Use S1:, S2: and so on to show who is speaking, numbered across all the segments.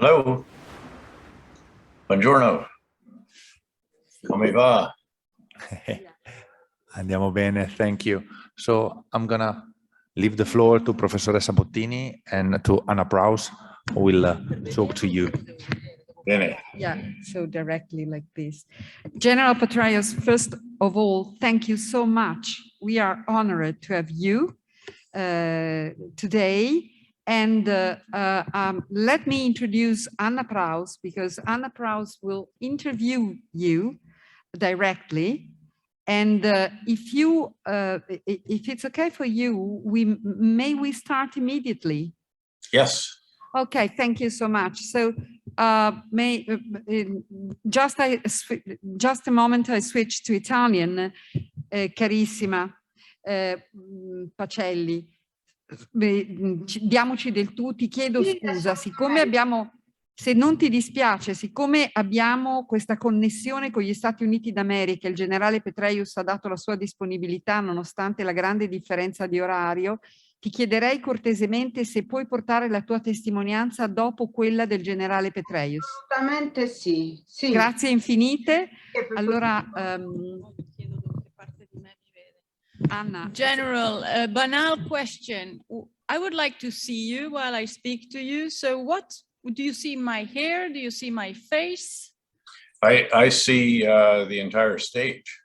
S1: Hello. Buongiorno. Come va?
S2: Andiamo bene, thank you. So I'm gonna leave the floor to Professoressa Bottini and to Anna Prouse, who will talk to you.
S1: Bene.
S3: Yeah, so directly like this. General Petraeus, first of all, thank you so much. We are honored to have you today. And let me introduce Anna Prouse, because Anna Prouse will interview you directly. And if it's okay for you, may we start immediately?
S1: Yes.
S3: Okay, thank you so much. So just a moment, I switch to Italian. Carissima Pacelli, diamoci del tu, ti chiedo scusa, siccome abbiamo, se non ti dispiace, siccome abbiamo questa connessione con gli Stati Uniti d'America, il generale Petraeus ha dato la sua disponibilità nonostante la grande differenza di orario, ti chiederei cortesemente se puoi portare la tua testimonianza dopo quella del generale Petraeus.
S4: Assolutamente sì.
S3: Grazie infinite. Allora, Anna.
S5: General, a banal question. I would like to see you while I speak to you. So what do you see my hair? Do you see my face?
S1: I see the entire stage.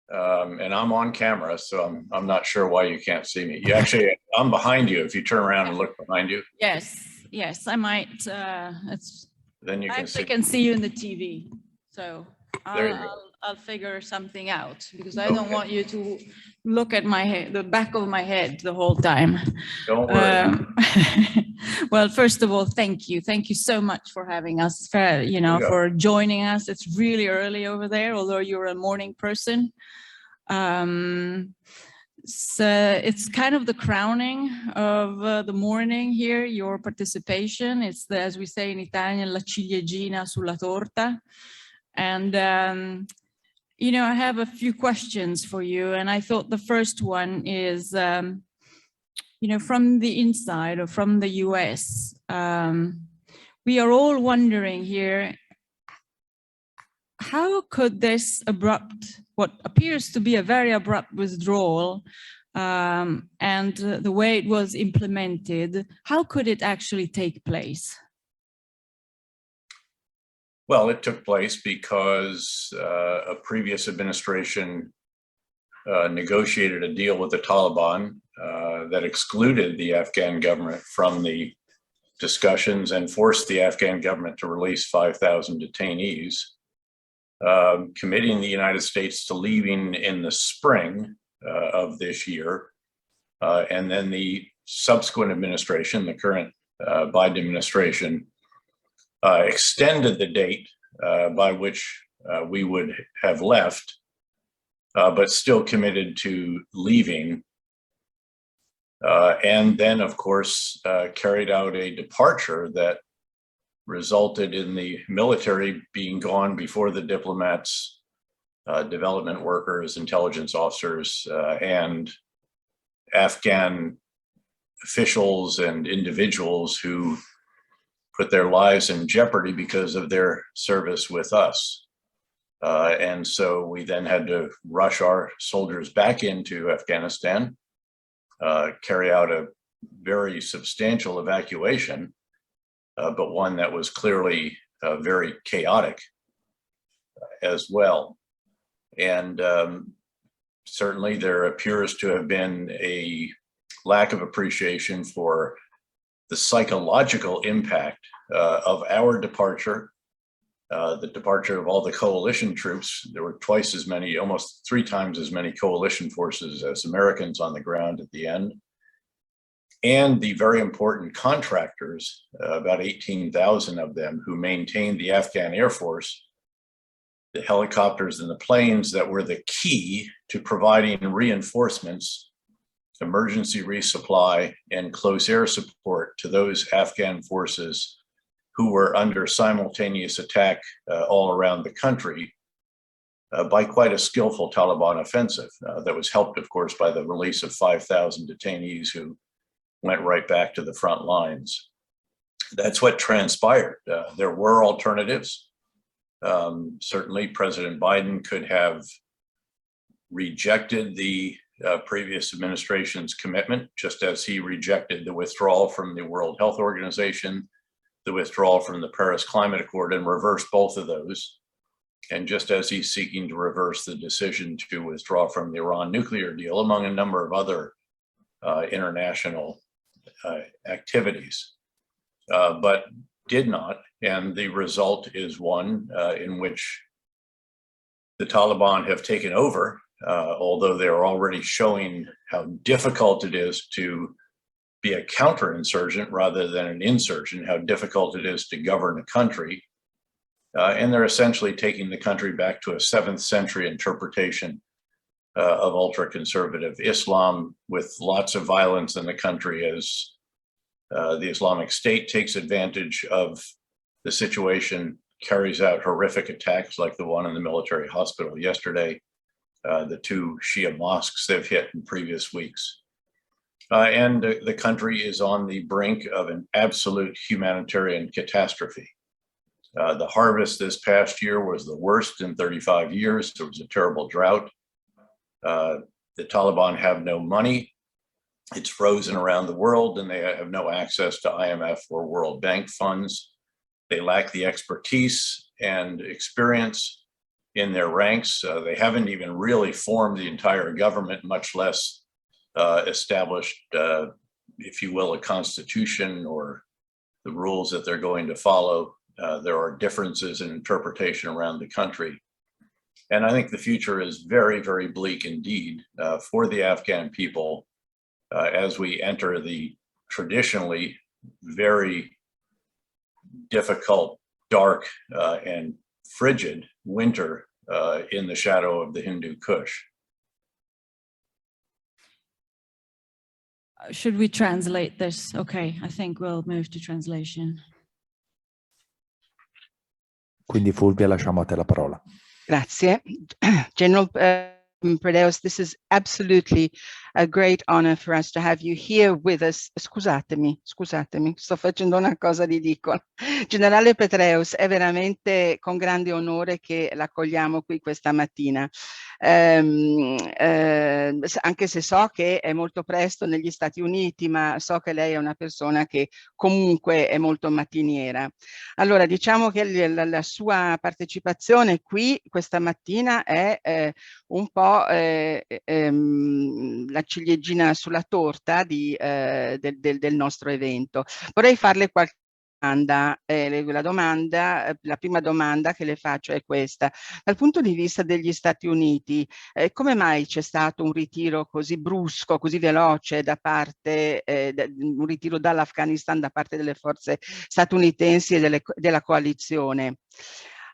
S1: And I'm on camera, so I'm not sure why you can't see me. You actually, I'm behind you. If you turn around and look behind you.
S5: Yes, I might.
S1: Then you can see.
S5: I can see you in the TV. So I'll figure something out, because I don't want you to look at my head, the back of my head the whole time.
S1: Don't worry.
S5: Well, first of all, thank you. Thank you so much for having us, for joining us. It's really early over there, although you're a morning person. So it's kind of the crowning of the morning here, your participation. It's the, as we say in Italian, la ciliegina sulla torta. And I have a few questions for you, and I thought the first one is, from the inside or from the US, we are all wondering here, how could this what appears to be a very abrupt withdrawal, and the way it was implemented, how could it actually take place?
S1: Well, it took place because a previous administration negotiated a deal with the Taliban that excluded the Afghan government from the discussions and forced the Afghan government to release 5,000 detainees, committing the United States to leaving in the spring of this year. And then the subsequent administration, the current Biden administration, extended the date by which we would have left, but still committed to leaving. And then, of course, carried out a departure that resulted in the military being gone before the diplomats, development workers, intelligence officers, and Afghan officials and individuals who put their lives in jeopardy because of their service with us. And so we then had to rush our soldiers back into Afghanistan, carry out a very substantial evacuation, but one that was clearly very chaotic as well. And certainly there appears to have been a lack of appreciation for the psychological impact of our departure, the departure of all the coalition troops. There were twice as many, almost 3 times as many coalition forces as Americans on the ground at the end. And the very important contractors, about 18,000 of them, who maintained the Afghan Air Force, the helicopters and the planes that were the key to providing reinforcements, emergency resupply, and close air support to those Afghan forces who were under simultaneous attack all around the country by quite a skillful Taliban offensive that was helped, of course, by the release of 5,000 detainees who went right back to the front lines. that's what transpired. There were alternatives. Certainly, President Biden could have rejected the previous administration's commitment, just as he rejected the withdrawal from the World Health Organization, the withdrawal from the Paris Climate Accord, and reversed both of those. And just as he's seeking to reverse the decision to withdraw from the Iran nuclear deal, among a number of other international activities, but did not. And the result is one in which the Taliban have taken over, although they're already showing how difficult it is to be a counterinsurgent rather than an insurgent, how difficult it is to govern a country. And they're essentially taking the country back to a 7th century interpretation of ultra-conservative Islam, with lots of violence in the country as the Islamic State takes advantage of the situation, carries out horrific attacks like the one in the military hospital yesterday, the 2 Shia mosques they've hit in previous weeks. And the country is on the brink of an absolute humanitarian catastrophe. The harvest this past year was the worst in 35 years. There was a terrible drought. The Taliban have no money. It's frozen around the world, and they have no access to IMF or World Bank funds. They lack the expertise and experience in their ranks. They haven't even really formed the entire government, much less established, if you will, a constitution or the rules that they're going to follow. There are differences in interpretation around the country. And I think the future is very, very bleak indeed for the Afghan people as we enter the traditionally very difficult, dark, and frigid winter in the shadow of the Hindu Kush.
S5: Should we translate this? Okay, I think we'll move to translation.
S2: Quindi Fulvia, lasciamo a te la parola.
S4: Grazie. General Petraeus, this is absolutely a great honor for us to have you here with us. Scusatemi, sto facendo una cosa ridicola. Generale Petraeus, è veramente con grande onore che l'accogliamo qui questa mattina. Anche se so che è molto presto negli Stati Uniti, ma so che lei è una persona che comunque è molto mattiniera. Allora, diciamo che la sua partecipazione qui questa mattina è un po' la ciliegina sulla torta del nostro evento. Vorrei farle qualche domanda. La prima domanda che le faccio è questa. Dal punto di vista degli Stati Uniti, come mai c'è stato un ritiro così brusco, così veloce da parte, un ritiro dall'Afghanistan da parte delle forze statunitensi e della coalizione?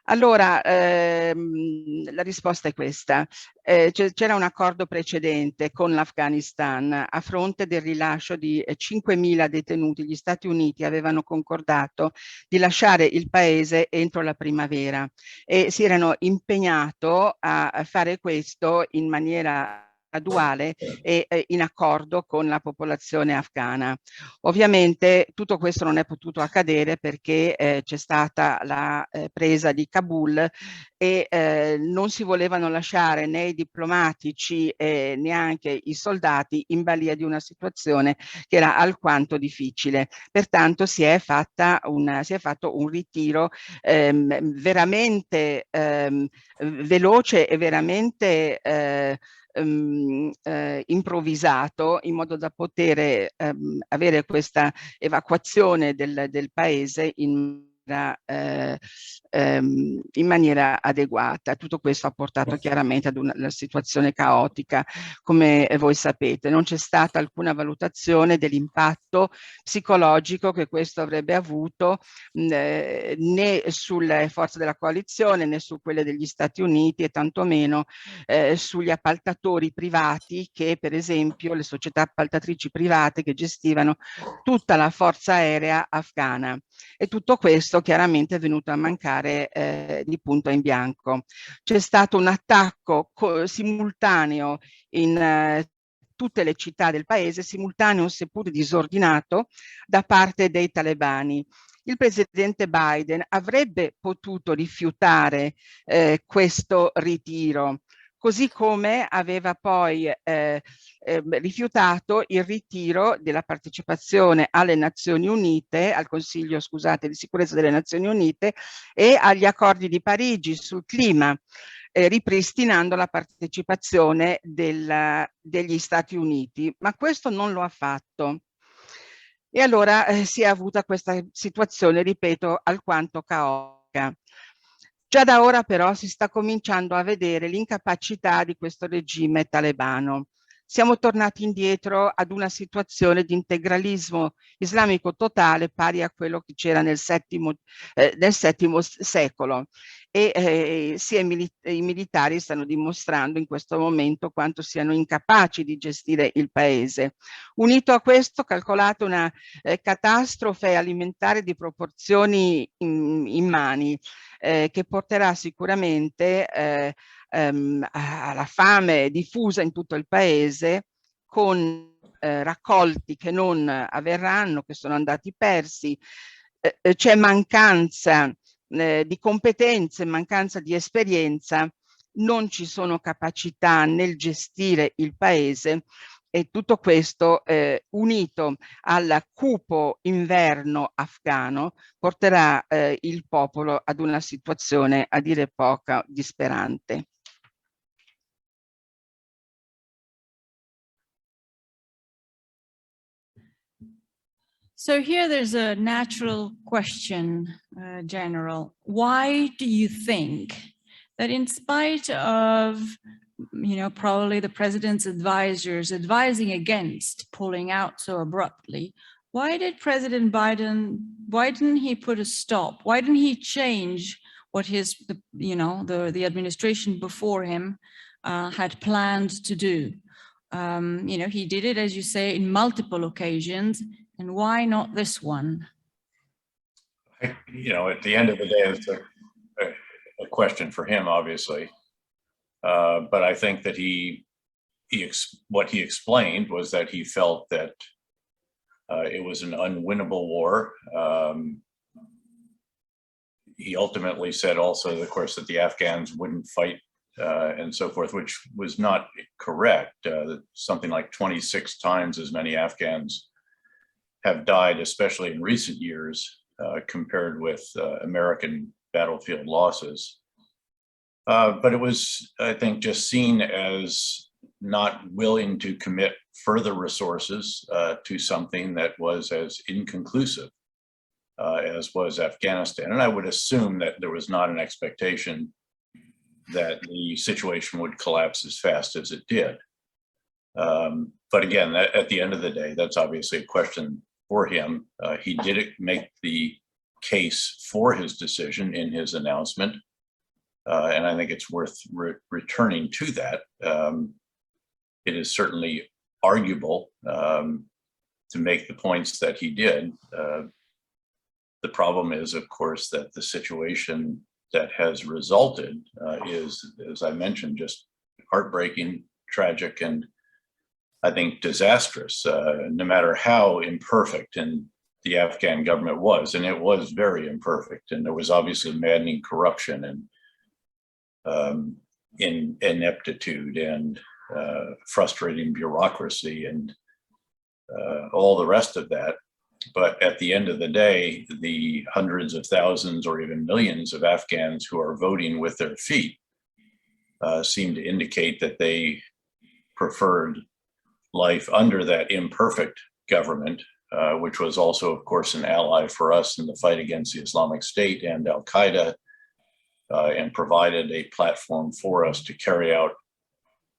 S4: Allora, la risposta è questa. C'era un accordo precedente con l'Afghanistan a fronte del rilascio di 5.000 detenuti. Gli Stati Uniti avevano concordato di lasciare il paese entro la primavera e si erano impegnato a fare questo in maniera graduale e in accordo con la popolazione afghana. Ovviamente tutto questo non è potuto accadere perché c'è stata la presa di Kabul e non si volevano lasciare né i diplomatici neanche i soldati in balia di una situazione che era alquanto difficile. Pertanto si è fatto un ritiro veramente veloce e veramente improvvisato, in modo da poter avere questa evacuazione del paese in maniera adeguata. Tutto questo ha portato chiaramente ad una situazione caotica, come voi sapete. Non c'è stata alcuna valutazione dell'impatto psicologico che questo avrebbe avuto né sulle forze della coalizione né su quelle degli Stati Uniti e tantomeno sugli appaltatori privati che, per esempio, le società appaltatrici private che gestivano tutta la forza aerea afghana. E tutto questo chiaramente è venuto a mancare di punto in bianco. C'è stato un attacco simultaneo in tutte le città del paese, simultaneo seppur disordinato da parte dei talebani. Il presidente Biden avrebbe potuto rifiutare questo ritiro, così come aveva poi rifiutato il ritiro della partecipazione alle Nazioni Unite, al Consiglio, scusate, di sicurezza delle Nazioni Unite e agli accordi di Parigi sul clima, ripristinando la partecipazione degli Stati Uniti, ma questo non lo ha fatto. E allora si è avuta questa situazione, ripeto, alquanto caotica. Già da ora però si sta cominciando a vedere l'incapacità di questo regime talebano. Siamo tornati indietro ad una situazione di integralismo islamico totale pari a quello che c'era nel VII secolo e sia i militari stanno dimostrando in questo momento quanto siano incapaci di gestire il paese. Unito a questo, calcolate una catastrofe alimentare di proporzioni immani che porterà sicuramente alla fame diffusa in tutto il paese, con raccolti che non avverranno, che sono andati persi, c'è mancanza di competenze, mancanza di esperienza, non ci sono capacità nel gestire il paese e tutto questo unito al cupo inverno afghano porterà il popolo ad una situazione a dire poco disperante.
S5: So here there's a natural question, General. Why do you think that in spite of, probably the president's advisors advising against pulling out so abruptly, why did President Biden, why didn't he put a stop? Why didn't he change what the administration before him had planned to do? He did it, as you say, in multiple occasions. And why not this one?
S1: At the end of the day, it's a question for him, obviously. But I think that what he explained was that he felt that it was an unwinnable war. He ultimately said also, of course, that the Afghans wouldn't fight and so forth, which was not correct. Something like 26 times as many Afghans have died, especially in recent years, compared with American battlefield losses. But it was, I think, just seen as not willing to commit further resources to something that was as inconclusive as was Afghanistan. And I would assume that there was not an expectation that the situation would collapse as fast as it did. But again, at the end of the day, that's obviously a question for him. He did make the case for his decision in his announcement. And I think it's worth returning to that. It is certainly arguable to make the points that he did. The problem is, of course, that the situation that has resulted is, as I mentioned, just heartbreaking, tragic, and I think disastrous, no matter how imperfect the Afghan government was, and it was very imperfect, and there was obviously maddening corruption and ineptitude and frustrating bureaucracy and all the rest of that. But at the end of the day, the hundreds of thousands or even millions of Afghans who are voting with their feet seem to indicate that they preferred life under that imperfect government, which was also, of course, an ally for us in the fight against the Islamic State and Al-Qaeda, and provided a platform for us to carry out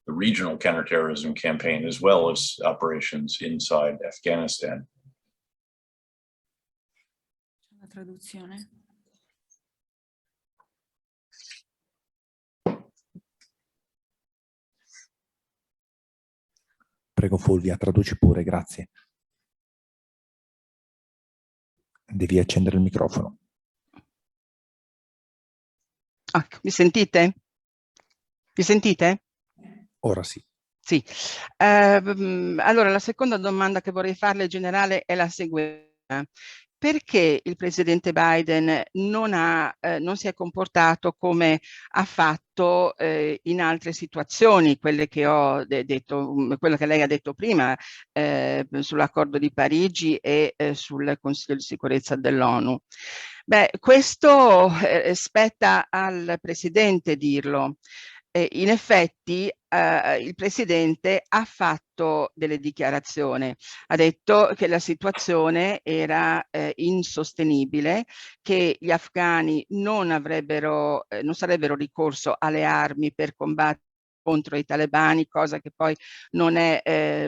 S1: the regional counterterrorism campaign as well as operations inside Afghanistan.
S5: La traduzione.
S2: Prego Fulvia, traduci pure, grazie. Devi accendere il microfono.
S4: Ah, mi sentite? Mi sentite?
S2: Ora sì.
S4: Sì, allora la seconda domanda che vorrei farle, generale, è la seguente. Perché il presidente Biden non si è comportato come ha fatto in altre situazioni, quelle che ho detto, quello che lei ha detto prima, sull'accordo di Parigi e sul Consiglio di sicurezza dell'ONU? Beh, questo spetta al presidente dirlo. In effetti il presidente ha fatto delle dichiarazioni, ha detto che la situazione era insostenibile, che gli afghani non sarebbero ricorso alle armi per combattere contro i talebani, cosa che poi non era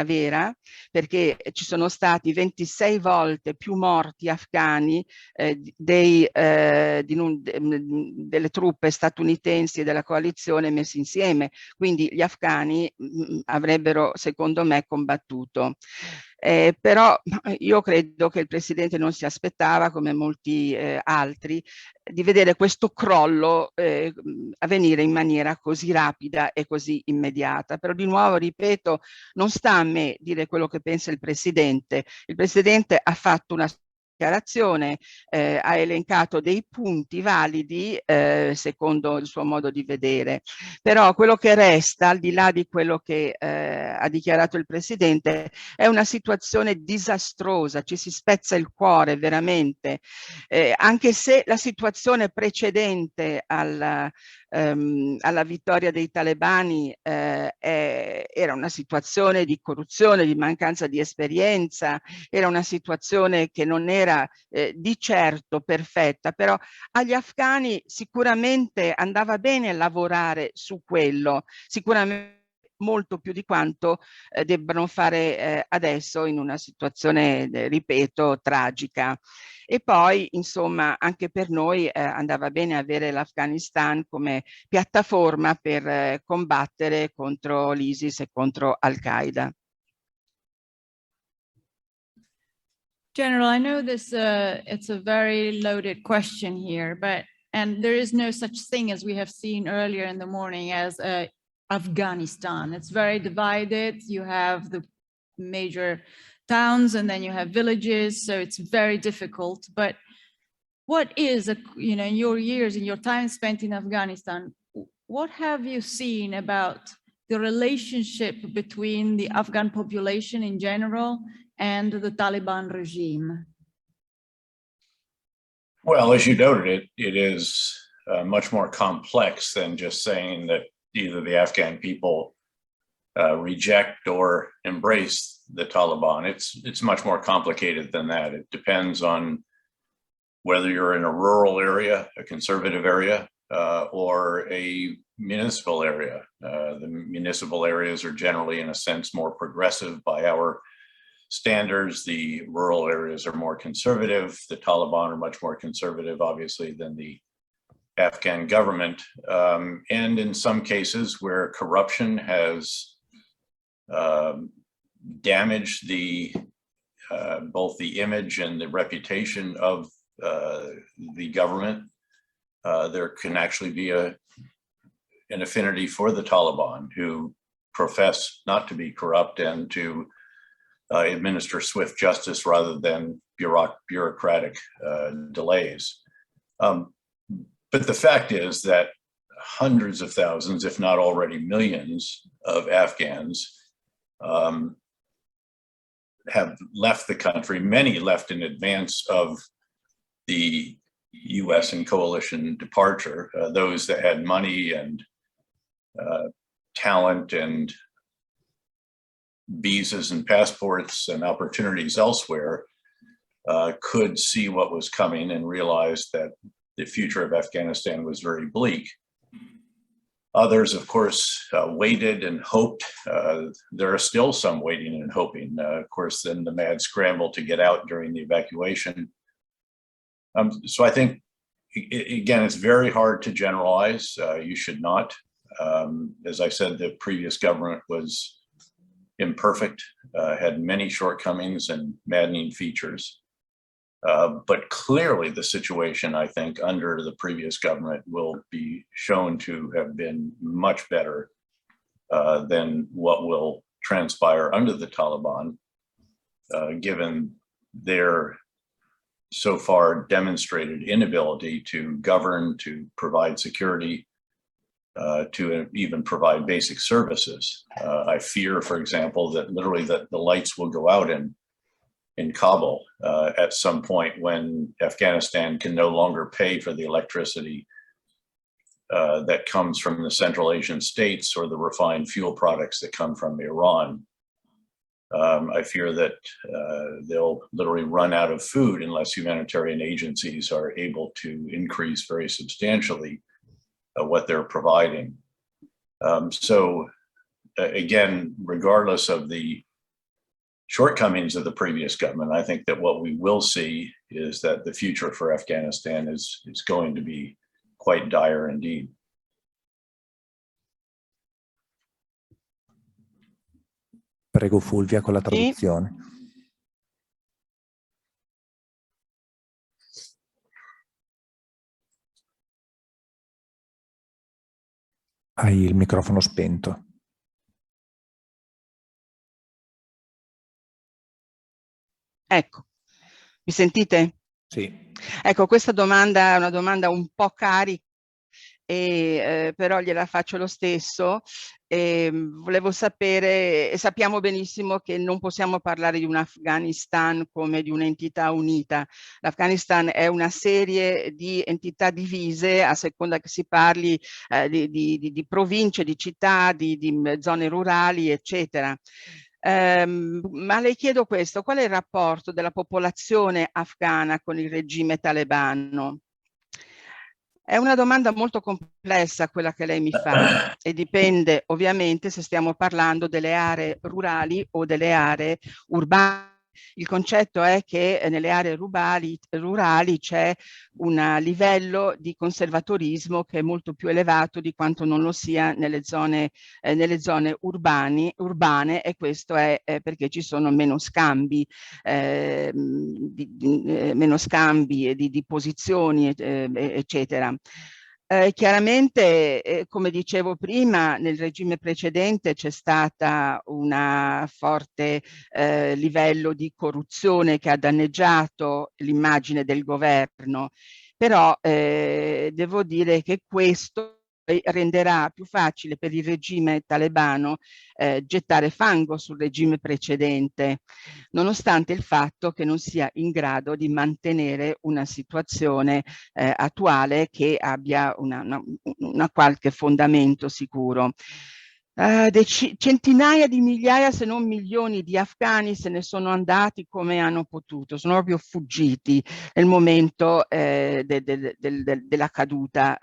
S4: vera, perché ci sono stati 26 volte più morti afghani delle truppe statunitensi e della coalizione messi insieme, quindi gli afghani avrebbero, secondo me, combattuto. Però io credo che il presidente non si aspettava, come molti altri, di vedere questo crollo avvenire in maniera così rapida e così immediata. Però di nuovo, ripeto, non sta a me dire quello che pensa il presidente. Il presidente ha fatto una dichiarazione, ha elencato dei punti validi secondo il suo modo di vedere. Però quello che resta, al di là di quello che ha dichiarato il presidente, è una situazione disastrosa, ci si spezza il cuore veramente, anche se la situazione precedente alla vittoria dei talebani era una situazione di corruzione, di mancanza di esperienza, era una situazione che non era di certo perfetta, però agli afghani sicuramente andava bene lavorare su quello, sicuramente molto più di quanto debbano fare adesso in una situazione, ripeto, tragica. E poi, insomma, anche per noi andava bene avere l'Afghanistan come piattaforma per combattere contro l'ISIS e contro Al-Qaeda.
S5: General, I know this, it's a very loaded question here, and there is no such thing as we have seen earlier in the morning as Afghanistan. It's very divided. You have the major towns and then you have villages, so it's very difficult. But what is, in your years, in your time spent in Afghanistan, what have you seen about the relationship between the Afghan population in general and the Taliban regime?
S1: Well, as you noted, it is much more complex than just saying that either the Afghan people reject or embrace the Taliban. It's much more complicated than that. It depends on whether you're in a rural area, a conservative area, or a municipal area. The municipal areas are generally, in a sense, more progressive by our standards. The rural areas are more conservative. The Taliban are much more conservative, obviously, than the Afghan government. And in some cases where corruption has damaged both the image and the reputation of the government, there can actually be an affinity for the Taliban, who profess not to be corrupt and to administer swift justice rather than bureaucratic delays. But the fact is that hundreds of thousands, if not already millions, of Afghans have left the country, many left in advance of the US and coalition departure, those that had money and talent and visas and passports and opportunities elsewhere could see what was coming and realized that the future of Afghanistan was very bleak. Others, of course, waited and hoped. There are still some waiting and hoping. Of course, then the mad scramble to get out during the evacuation. So I think, again, it's very hard to generalize. You should not. As I said, the previous government was imperfect, had many shortcomings and maddening features. But clearly the situation, I think, under the previous government will be shown to have been much better than what will transpire under the Taliban, given their so far demonstrated inability to govern, to provide security, to even provide basic services. I fear, for example, that literally that the lights will go out in Kabul at some point when Afghanistan can no longer pay for the electricity that comes from the Central Asian states or the refined fuel products that come from Iran. I fear that they'll literally run out of food unless humanitarian agencies are able to increase very substantially what they're providing. So again, regardless of the shortcomings of the previous government, I think that what we will see is that the future for Afghanistan is going to be quite dire indeed.
S2: Prego Fulvia con la traduzione. Hai il microfono spento.
S4: Ecco, mi sentite?
S2: Sì.
S4: Ecco, questa domanda è una domanda un po' carica, però gliela faccio lo stesso. Volevo sapere, sappiamo benissimo che non possiamo parlare di un Afghanistan come di un'entità unita. L'Afghanistan è una serie di entità divise a seconda che si parli di province, di città, di zone rurali, eccetera. Ma le chiedo questo: qual è il rapporto della popolazione afghana con il regime talebano? È una domanda molto complessa quella che lei mi fa e dipende ovviamente se stiamo parlando delle aree rurali o delle aree urbane. Il concetto è che nelle aree rurali c'è un livello di conservatorismo che è molto più elevato di quanto non lo sia nelle zone urbane, e questo è perché ci sono meno scambi, di posizioni, eccetera. Chiaramente, come dicevo prima, nel regime precedente c'è stata una forte livello di corruzione che ha danneggiato l'immagine del governo, però devo dire che questo renderà più facile per il regime talebano gettare fango sul regime precedente, nonostante il fatto che non sia in grado di mantenere una situazione attuale che abbia una qualche fondamento sicuro. Centinaia di migliaia, se non milioni di afghani se ne sono andati come hanno potuto, sono proprio fuggiti nel momento della caduta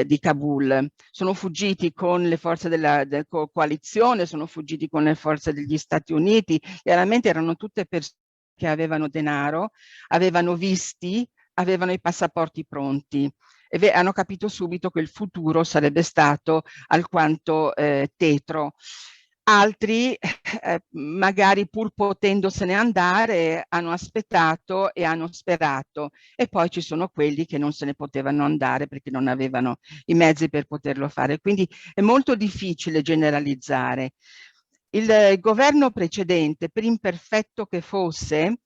S4: di Kabul. Sono fuggiti con le forze della coalizione, sono fuggiti con le forze degli Stati Uniti. Chiaramente erano tutte persone che avevano denaro, avevano visti, avevano i passaporti pronti e hanno capito subito che il futuro sarebbe stato alquanto tetro. Altri, magari pur potendosene andare, hanno aspettato e hanno sperato, e poi ci sono quelli che non se ne potevano andare perché non avevano i mezzi per poterlo fare. Quindi è molto difficile generalizzare. Il governo precedente, per imperfetto che fosse,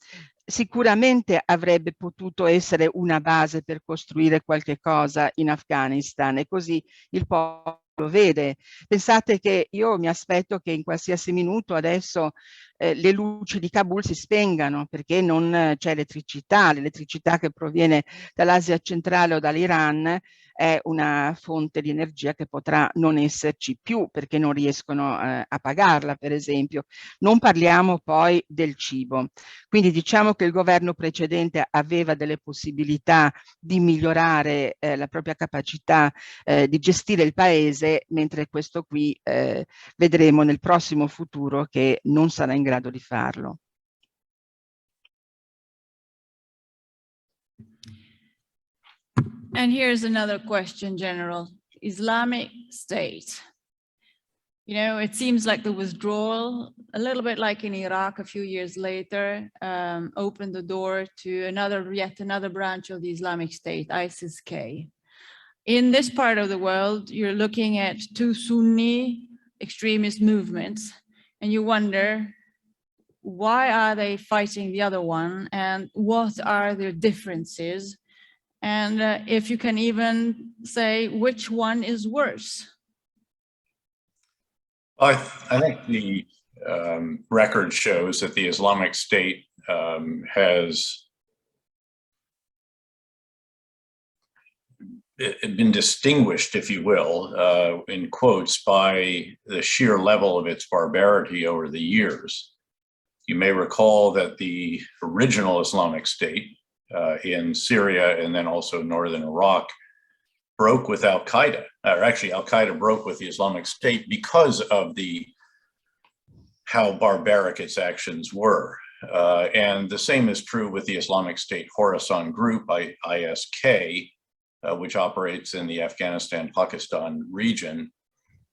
S4: sicuramente avrebbe potuto essere una base per costruire qualche cosa in Afghanistan, e così il popolo lo vede. Pensate che io mi aspetto che in qualsiasi minuto adesso le luci di Kabul si spengano perché non c'è elettricità. L'elettricità che proviene dall'Asia centrale o dall'Iran è una fonte di energia che potrà non esserci più perché non riescono a pagarla, per esempio. Non parliamo poi del cibo. Quindi diciamo che il governo precedente aveva delle possibilità di migliorare la propria capacità di gestire il paese, mentre questo qui vedremo nel prossimo futuro che non sarà in grado di farlo.
S5: And here's another question, General. Islamic State. You know, it seems like the withdrawal, a little bit like in Iraq a few years later, opened the door to yet another branch of the Islamic State, ISIS-K. In this part of the world, you're looking at two Sunni extremist movements, and you wonder, why are they fighting the other one, and what are their differences? And if you can even say which one is worse.
S1: I think the record shows that the Islamic State has been distinguished, if you will, in quotes, by the sheer level of its barbarity over the years. You may recall that the original Islamic State in Syria and then also northern Iraq broke with Al-Qaeda, or actually Al-Qaeda broke with the Islamic State because of how barbaric its actions were. And the same is true with the Islamic State Khorasan Group, ISK, which operates in the Afghanistan-Pakistan region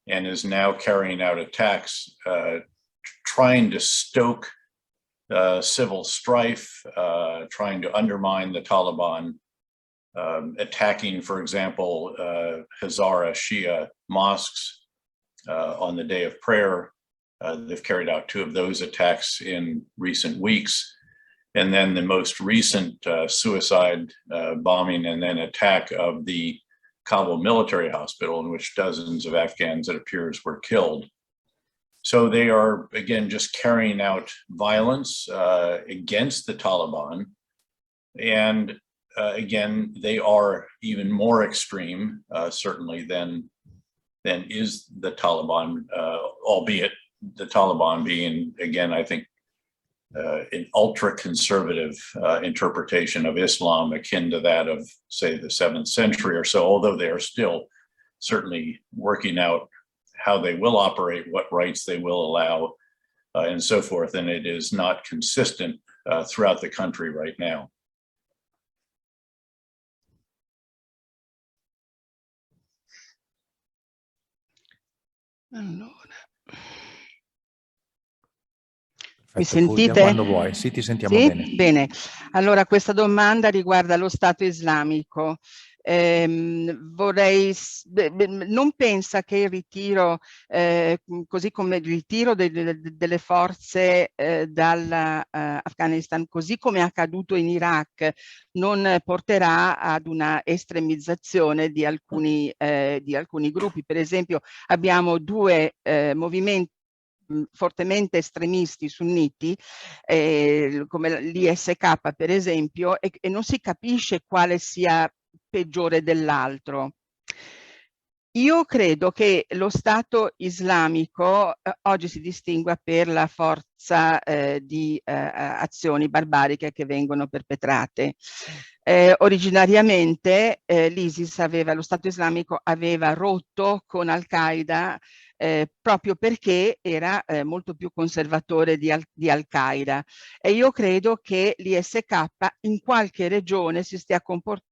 S1: and is now carrying out attacks, trying to stoke civil strife, trying to undermine the Taliban, attacking, for example, Hazara Shia mosques on the day of prayer. They've carried out 2 of those attacks in recent weeks. And then the most recent suicide bombing and then attack of the Kabul military hospital, in which dozens of Afghans, it appears, were killed. So they are, again, just carrying out violence against the Taliban. And again, they are even more extreme, certainly, than is the Taliban, albeit the Taliban being, again, I think, an ultra-conservative interpretation of Islam akin to that of, say, the 7th century or so, although they are still certainly working out how they will operate, what rights they will allow, and so forth. And it is not consistent throughout the country right now.
S4: Allora.
S2: Perfetto,
S4: Mi
S2: Fulvia,
S4: sentite?
S2: quando vuoi, sì, ti sentiamo
S4: Sì?
S2: bene.
S4: Bene. Allora, questa domanda riguarda lo Stato islamico. Non pensa che il ritiro, così come il ritiro delle forze dall'Afghanistan, così come è accaduto in Iraq, non porterà ad una estremizzazione di alcuni gruppi. Per esempio, abbiamo 2 movimenti fortemente estremisti sunniti, come l'ISK per esempio, e non si capisce quale sia peggiore dell'altro. Io credo che lo Stato islamico oggi si distingua per la forza di azioni barbariche che vengono perpetrate. Originariamente l'ISIS lo Stato islamico aveva rotto con Al-Qaeda proprio perché era molto più conservatore di Al-Qaeda, e io credo che l'ISK in qualche regione si stia comportando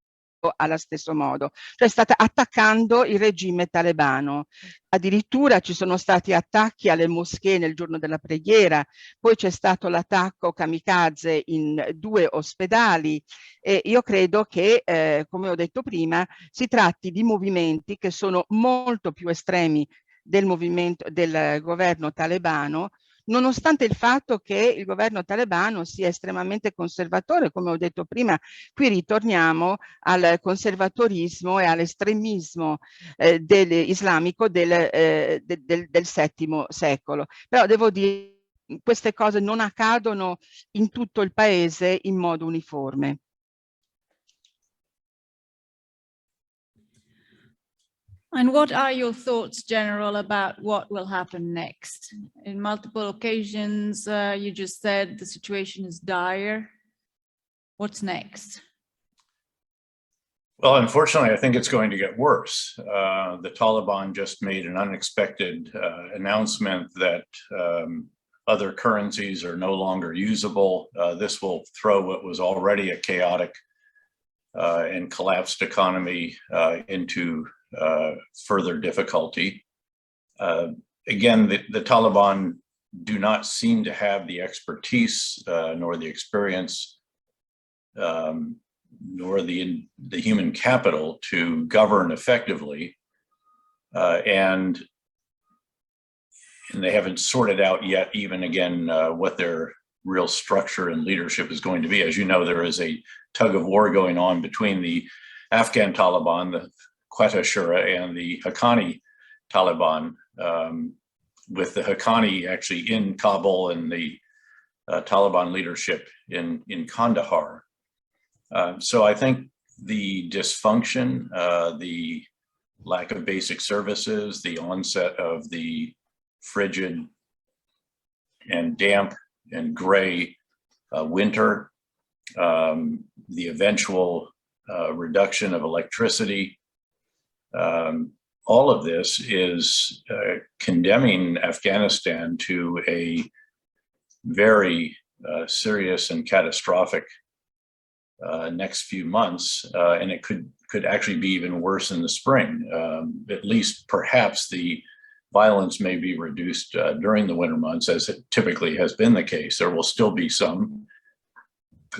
S4: allo stesso modo, cioè sta attaccando il regime talebano. Addirittura ci sono stati attacchi alle moschee nel giorno della preghiera, poi c'è stato l'attacco kamikaze in 2 ospedali, e io credo che, come ho detto prima, si tratti di movimenti che sono molto più estremi del governo talebano, nonostante il fatto che il governo talebano sia estremamente conservatore. Come ho detto prima, qui ritorniamo al conservatorismo e all'estremismo islamico del VII secolo. Però devo dire, queste cose non accadono in tutto il paese in modo uniforme.
S5: And what are your thoughts, General, about what will happen next? In multiple occasions, you just said the situation is dire. What's next?
S1: Well, unfortunately, I think it's going to get worse. The Taliban just made an unexpected announcement that other currencies are no longer usable. This will throw what was already a chaotic and collapsed economy into further difficulty. Again, the Taliban do not seem to have the expertise nor the experience nor the human capital to govern effectively. And and they haven't sorted out yet even again what their real structure and leadership is going to be. As you know, there is a tug of war going on between the Afghan Taliban, the Quetta Shura, and the Haqqani Taliban, with the Haqqani actually in Kabul and the Taliban leadership in Kandahar. So I think the dysfunction, the lack of basic services, the onset of the frigid and damp and gray winter, the eventual reduction of electricity, all of this is condemning Afghanistan to a very serious and catastrophic next few months, and it could actually be even worse in the spring. At least perhaps the violence may be reduced during the winter months, as it typically has been the case. There will still be some,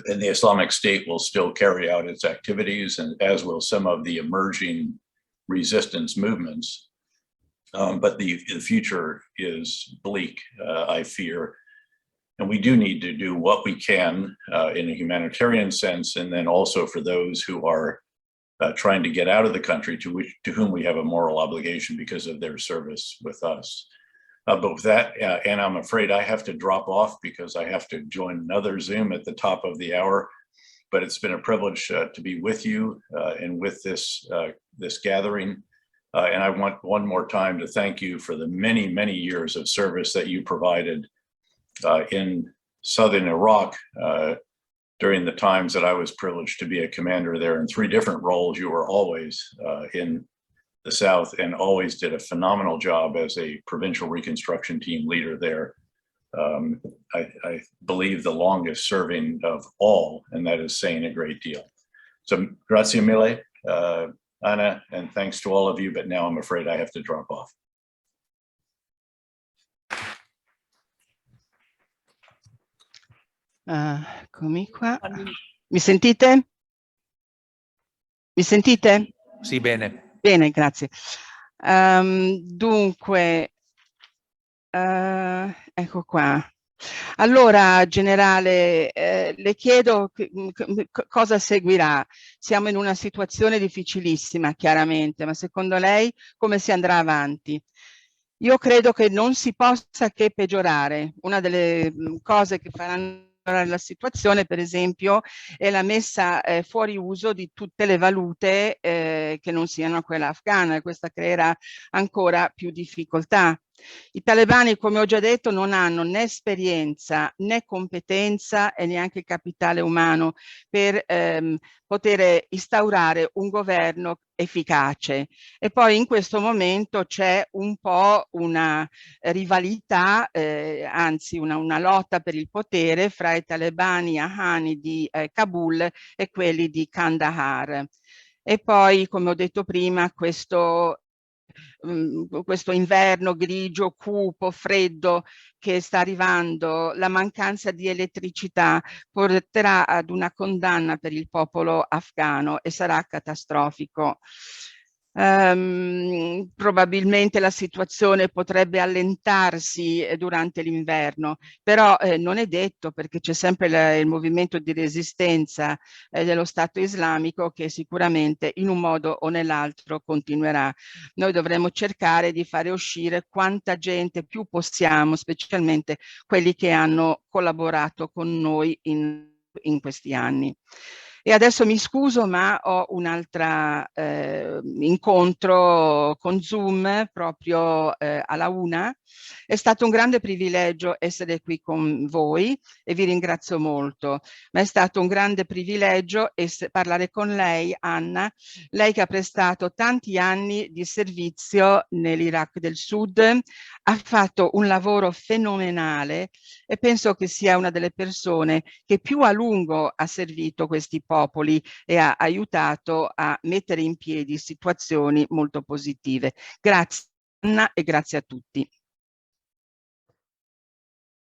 S1: and the Islamic State will still carry out its activities, and as will some of the emerging resistance movements. But the future is bleak, I fear. And we do need to do what we can in a humanitarian sense, and then also for those who are trying to get out of the country, to whom we have a moral obligation because of their service with us. But with that, and I'm afraid I have to drop off because I have to join another Zoom at the top of the hour. But it's been a privilege to be with you and with this gathering. And I want one more time to thank you for the many, many years of service that you provided in southern Iraq during the times that I was privileged to be a commander there in 3 different roles. You were always in the South and always did a phenomenal job as a provincial reconstruction team leader there. I believe the longest serving of all, and that is saying a great deal. So grazie mille, Anna, and thanks to all of you, but now I'm afraid I have to drop off.
S4: Eccomi qua. Mi sentite? Mi sentite?
S2: Sì, bene.
S4: Bene, grazie. Dunque, ecco qua. Allora, generale, le chiedo cosa seguirà. Siamo in una situazione difficilissima, chiaramente, ma secondo lei come si andrà avanti? Io credo che non si possa che peggiorare. Una delle cose che faranno la situazione, per esempio, è la messa fuori uso di tutte le valute che non siano quella afghana, e questa creerà ancora più difficoltà. I talebani, come ho già detto, non hanno né esperienza né competenza e neanche capitale umano per poter instaurare un governo efficace. E poi in questo momento c'è un po' una rivalità, anzi una lotta per il potere fra i talebani afghani di Kabul e quelli di Kandahar. E poi, come ho detto prima, questo inverno grigio, cupo, freddo che sta arrivando, la mancanza di elettricità porterà ad una condanna per il popolo afghano e sarà catastrofico. Probabilmente la situazione potrebbe allentarsi durante l'inverno, però non è detto, perché c'è sempre il movimento di resistenza dello Stato islamico che sicuramente in un modo o nell'altro continuerà. Noi dovremo cercare di fare uscire quanta gente più possiamo, specialmente quelli che hanno collaborato con noi in questi anni. E adesso mi scuso, ma ho un altro incontro con Zoom proprio alla 1. È stato un grande privilegio essere qui con voi e vi ringrazio molto, ma è stato un grande privilegio parlare con lei, Anna, lei che ha prestato tanti anni di servizio nell'Iraq del Sud, ha fatto un lavoro fenomenale e penso che sia una delle persone che più a lungo ha servito questi popoli e ha aiutato a mettere in piedi situazioni molto positive. Grazie Anna e grazie a tutti.